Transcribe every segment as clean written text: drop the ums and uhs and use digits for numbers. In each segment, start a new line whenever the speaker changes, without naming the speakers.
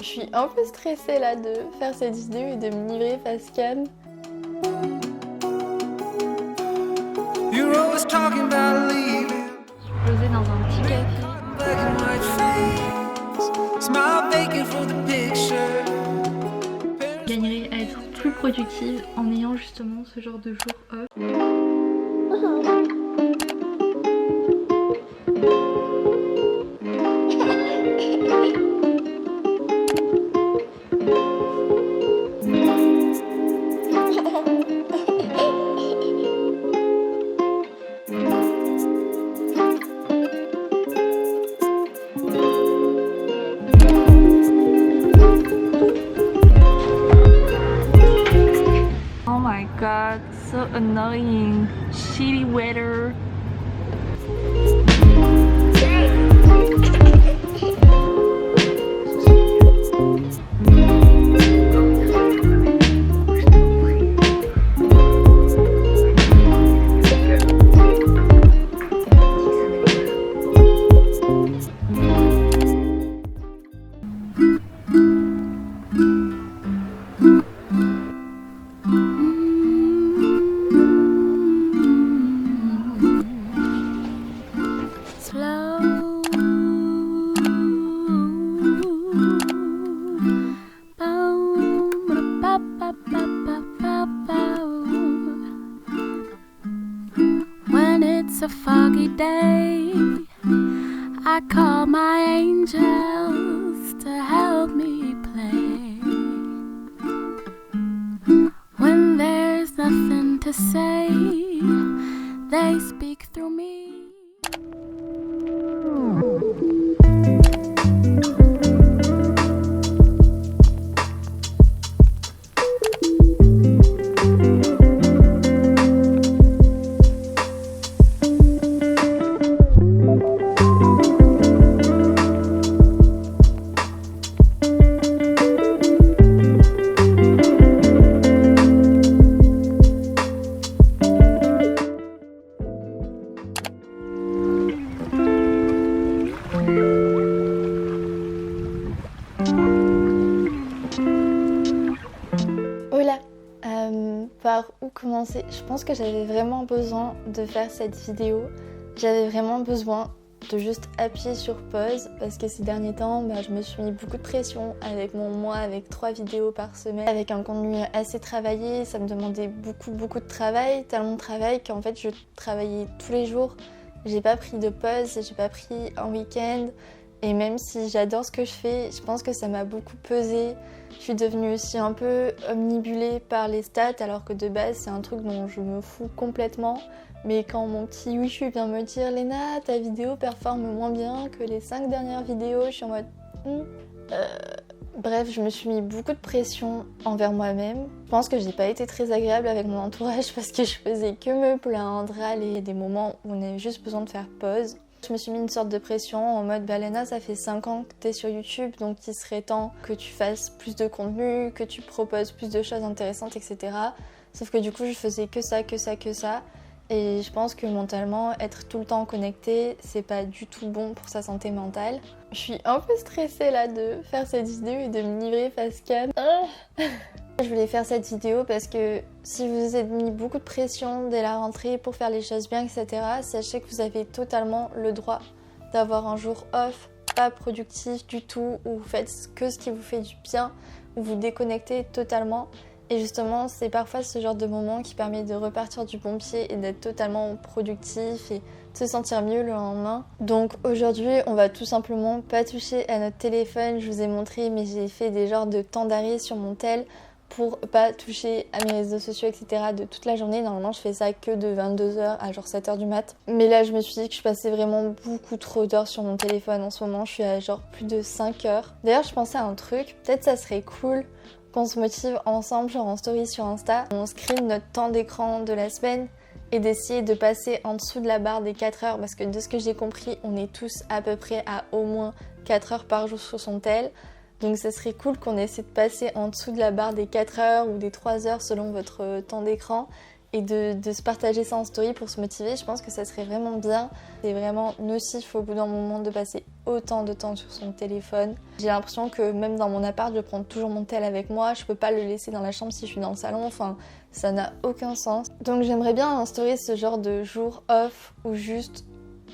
Je suis un peu stressée là de faire cette vidéo et de me livrer face cam.
Posée dans un petit café. Je gagnerais à être plus productive en ayant justement ce genre de jour off. Oh my god, so annoying. Shitty weather.
When it's a foggy day, I call my angels to help me play. When there's nothing to say, they speak through me.
Hola, par où commencer? Je pense que j'avais vraiment besoin de faire cette vidéo. J'avais vraiment besoin de juste appuyer sur pause parce que ces derniers temps, je me suis mis beaucoup de pression avec mon mois, avec 3 vidéos par semaine, avec un contenu assez travaillé. Ça me demandait beaucoup de travail, tellement de travail qu'en fait je travaillais tous les jours. J'ai pas pris de pause, j'ai pas pris un week-end. Et même si j'adore ce que je fais, je pense que ça m'a beaucoup pesé. Je suis devenue aussi un peu omnibulée par les stats, alors que de base c'est un truc dont je me fous complètement. Mais quand mon petit Wishu vient me dire « Léna, ta vidéo performe moins bien que les 5 dernières vidéos », je suis en mode Bref, je me suis mis beaucoup de pression envers moi-même. Je pense que j'ai pas été très agréable avec mon entourage parce que je faisais que me plaindre, râler. Des moments où on avait juste besoin de faire pause. Je me suis mis une sorte de pression en mode Léna, ça fait 5 ans que t'es sur YouTube, donc il serait temps que tu fasses plus de contenu, que tu proposes plus de choses intéressantes, etc. Sauf que du coup je faisais que ça. Et je pense que mentalement, être tout le temps connecté, c'est pas du tout bon pour sa santé mentale. Je suis un peu stressée là de faire cette vidéo et de me livrer face cam. Je voulais faire cette vidéo parce que si vous vous êtes mis beaucoup de pression dès la rentrée pour faire les choses bien, etc., sachez que vous avez totalement le droit d'avoir un jour off, pas productif du tout, où vous faites que ce qui vous fait du bien, où vous déconnectez totalement. Et justement, c'est parfois ce genre de moment qui permet de repartir du bon pied et d'être totalement productif et de se sentir mieux le lendemain. Donc aujourd'hui, on va tout simplement pas toucher à notre téléphone. Je vous ai montré, mais j'ai fait des genres de temps d'arrêt sur mon tel pour pas toucher à mes réseaux sociaux, etc. de toute la journée. Normalement, je fais ça que de 22h à genre 7h du mat. Mais là, je me suis dit que je passais vraiment beaucoup trop d'heures sur mon téléphone. En ce moment, je suis à genre plus de 5 heures. D'ailleurs, je pensais à un truc. Peut-être ça serait cool qu'on se motive ensemble, genre en story sur Insta. On screen notre temps d'écran de la semaine et d'essayer de passer en dessous de la barre des 4 heures. Parce que de ce que j'ai compris, on est tous à peu près à au moins 4 heures par jour sur son tel. Donc ça serait cool qu'on essaie de passer en dessous de la barre des 4 heures ou des 3 heures selon votre temps d'écran et de se partager ça en story pour se motiver, je pense que ça serait vraiment bien. C'est vraiment nocif au bout d'un moment de passer autant de temps sur son téléphone. J'ai l'impression que même dans mon appart, je prends toujours mon tel avec moi, je peux pas le laisser dans la chambre si je suis dans le salon, enfin ça n'a aucun sens. Donc j'aimerais bien instaurer ce genre de jour off où juste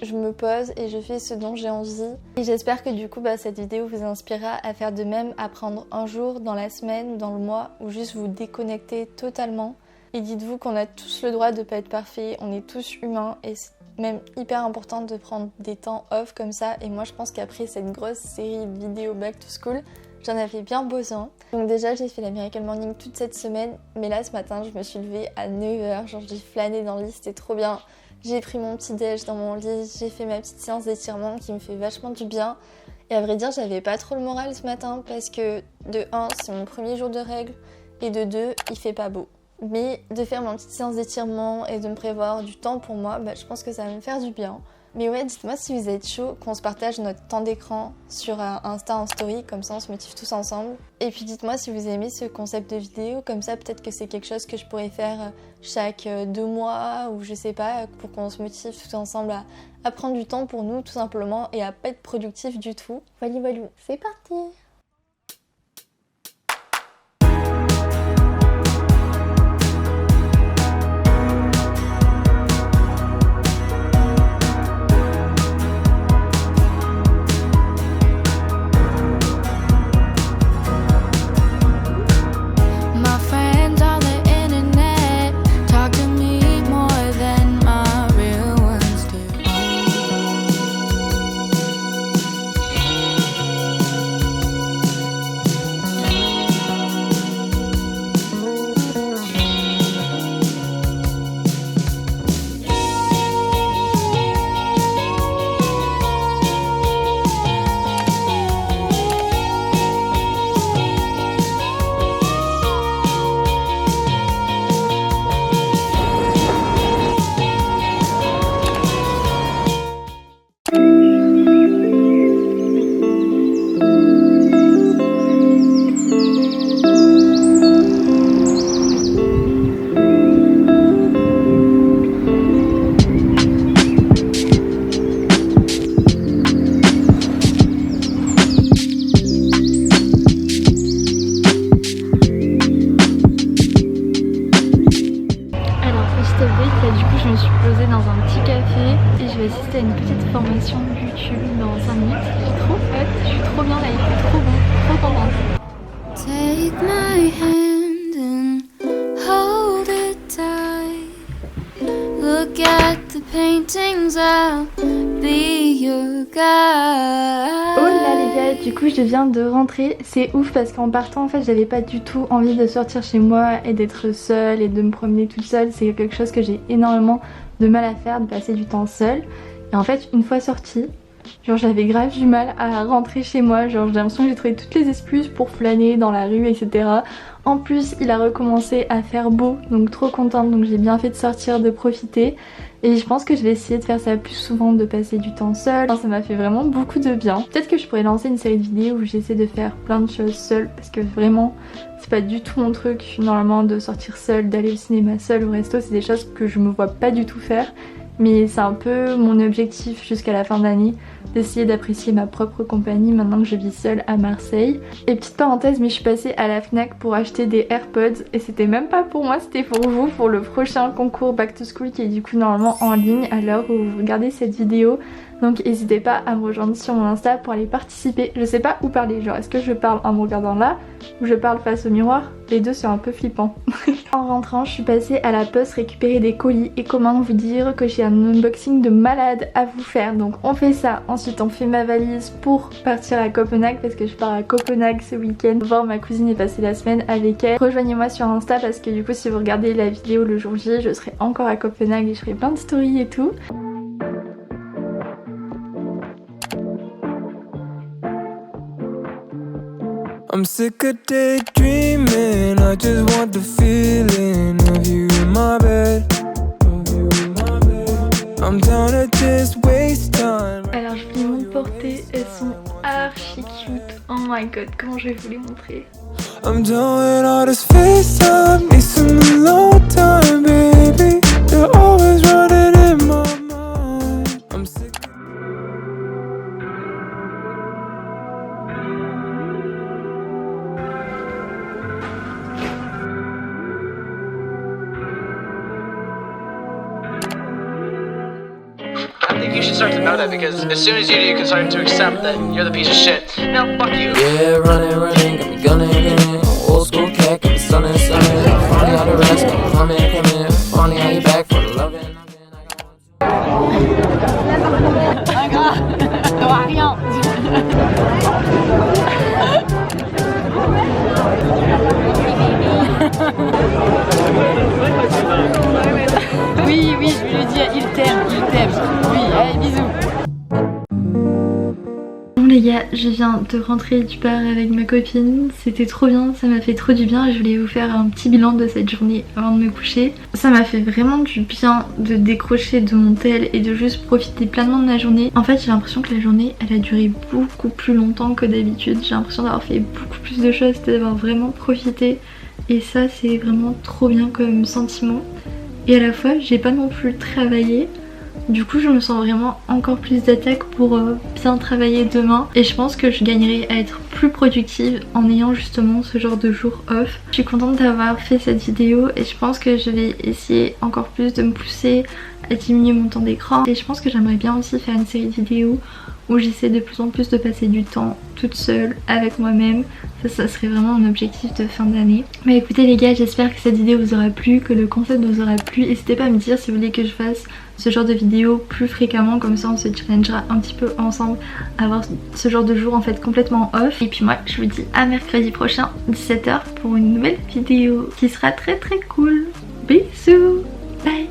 je me pose et je fais ce dont j'ai envie. Et j'espère que du coup cette vidéo vous inspirera à faire de même, à prendre un jour dans la semaine ou dans le mois où juste vous déconnecter totalement. Et dites-vous qu'on a tous le droit de pas être parfait, on est tous humains et c'est même hyper important de prendre des temps off comme ça. Et moi je pense qu'après cette grosse série de vidéos back to school, j'en avais bien besoin. Donc déjà j'ai fait la Miracle Morning toute cette semaine, mais là ce matin je me suis levée à 9h, genre j'ai flâné dans le lit, c'était trop bien. J'ai pris mon petit déj dans mon lit, j'ai fait ma petite séance d'étirement qui me fait vachement du bien. Et à vrai dire, j'avais pas trop le moral ce matin parce que de 1, c'est mon premier jour de règles et de 2, il fait pas beau. Mais de faire ma petite séance d'étirement et de me prévoir du temps pour moi, je pense que ça va me faire du bien. Mais ouais, dites-moi si vous êtes chaud qu'on se partage notre temps d'écran sur Insta en story, comme ça on se motive tous ensemble. Et puis dites-moi si vous aimez ce concept de vidéo, comme ça peut-être que c'est quelque chose que je pourrais faire chaque 2 mois ou je sais pas, pour qu'on se motive tous ensemble à prendre du temps pour nous tout simplement et à pas être productif du tout. Voilà, c'est parti! assister à une petite formation YouTube dans 5 minutes. J'ai trop hâte, je suis trop bien là, il fait trop bon, trop contente.
Take my hand and hold it tight. Look at the paintings, I'll be your guide.
Oh là les gars, du coup je viens de rentrer. C'est ouf parce qu'en partant en fait j'avais pas du tout envie de sortir chez moi et d'être seule et de me promener toute seule. C'est quelque chose que j'ai énormément de mal à faire, de passer du temps seule. Et en fait une fois sortie, genre j'avais grave du mal à rentrer chez moi. Genre j'ai l'impression que j'ai trouvé toutes les excuses pour flâner dans la rue, etc. En plus il a recommencé à faire beau, donc trop contente, donc j'ai bien fait de sortir, de profiter. Et je pense que je vais essayer de faire ça plus souvent, de passer du temps seule. Ça m'a fait vraiment beaucoup de bien. Peut-être que je pourrais lancer une série de vidéos où j'essaie de faire plein de choses seule, parce que vraiment c'est pas du tout mon truc normalement de sortir seule, d'aller au cinéma seule, au resto. C'est des choses que je me vois pas du tout faire. Mais c'est un peu mon objectif jusqu'à la fin d'année, d'essayer d'apprécier ma propre compagnie maintenant que je vis seule à Marseille. Et petite parenthèse, mais je suis passée à la Fnac pour acheter des AirPods et c'était même pas pour moi, c'était pour vous, pour le prochain concours Back to School qui est du coup normalement en ligne à l'heure où vous regardez cette vidéo. Donc n'hésitez pas à me rejoindre sur mon Insta pour aller participer. Je sais pas où parler, genre est-ce que je parle en me regardant là ou je parle face au miroir? Les deux c'est un peu flippant. En rentrant je suis passée à la poste récupérer des colis et comment vous dire que j'ai un unboxing de malade à vous faire. Donc on fait ça, ensuite on fait ma valise pour partir à Copenhague parce que je pars à Copenhague ce week-end voir ma cousine et passer la semaine avec elle. Rejoignez-moi sur Insta parce que du coup si vous regardez la vidéo le jour J je serai encore à Copenhague et je ferai plein de stories et tout.
I'm sick of daydreaming, I just want the feeling of you in my bed. I'm down to just waste time.
Alors je vais vous porter, elles sont archi cute. Oh my god, comment je vais vous les montrer?
I'm done with all this FaceTime, need some alone time, babe.
start to know that because as soon as you can start to accept that you're the piece of shit. No, fuck you.
Yeah, running, got me gunning. Old school cat, got me stunning. Funny how the rest, got me coming. Funny how you back for the loving.
Oui, je vais lui dire, il t'aime. Oui, allez, bisous.
Bon les gars, je viens de rentrer du bar avec ma copine, c'était trop bien, ça m'a fait trop du bien. Je voulais vous faire un petit bilan de cette journée avant de me coucher. Ça m'a fait vraiment du bien de décrocher de mon tel et de juste profiter pleinement de la journée. En fait j'ai l'impression que la journée elle a duré beaucoup plus longtemps que d'habitude. J'ai l'impression d'avoir fait beaucoup plus de choses, d'avoir vraiment profité. Et ça c'est vraiment trop bien comme sentiment. Et à la fois j'ai pas non plus travaillé. Du coup je me sens vraiment encore plus d'attaque pour bien travailler demain. Et je pense que je gagnerai à être plus productive en ayant justement ce genre de jour off. Je suis contente d'avoir fait cette vidéo et je pense que je vais essayer encore plus de me pousser à diminuer mon temps d'écran. Et je pense que j'aimerais bien aussi faire une série de vidéos où j'essaie de plus en plus de passer du temps toute seule avec moi-même. Ça serait vraiment un objectif de fin d'année. Mais écoutez les gars, j'espère que cette vidéo vous aura plu, que le concept vous aura plu. N'hésitez pas à me dire si vous voulez que je fasse ce genre de vidéo plus fréquemment, comme ça on se challengera un petit peu ensemble à avoir ce genre de jour en fait complètement off. Et puis moi je vous dis à mercredi prochain 17h pour une nouvelle vidéo qui sera très cool. Bisous, bye.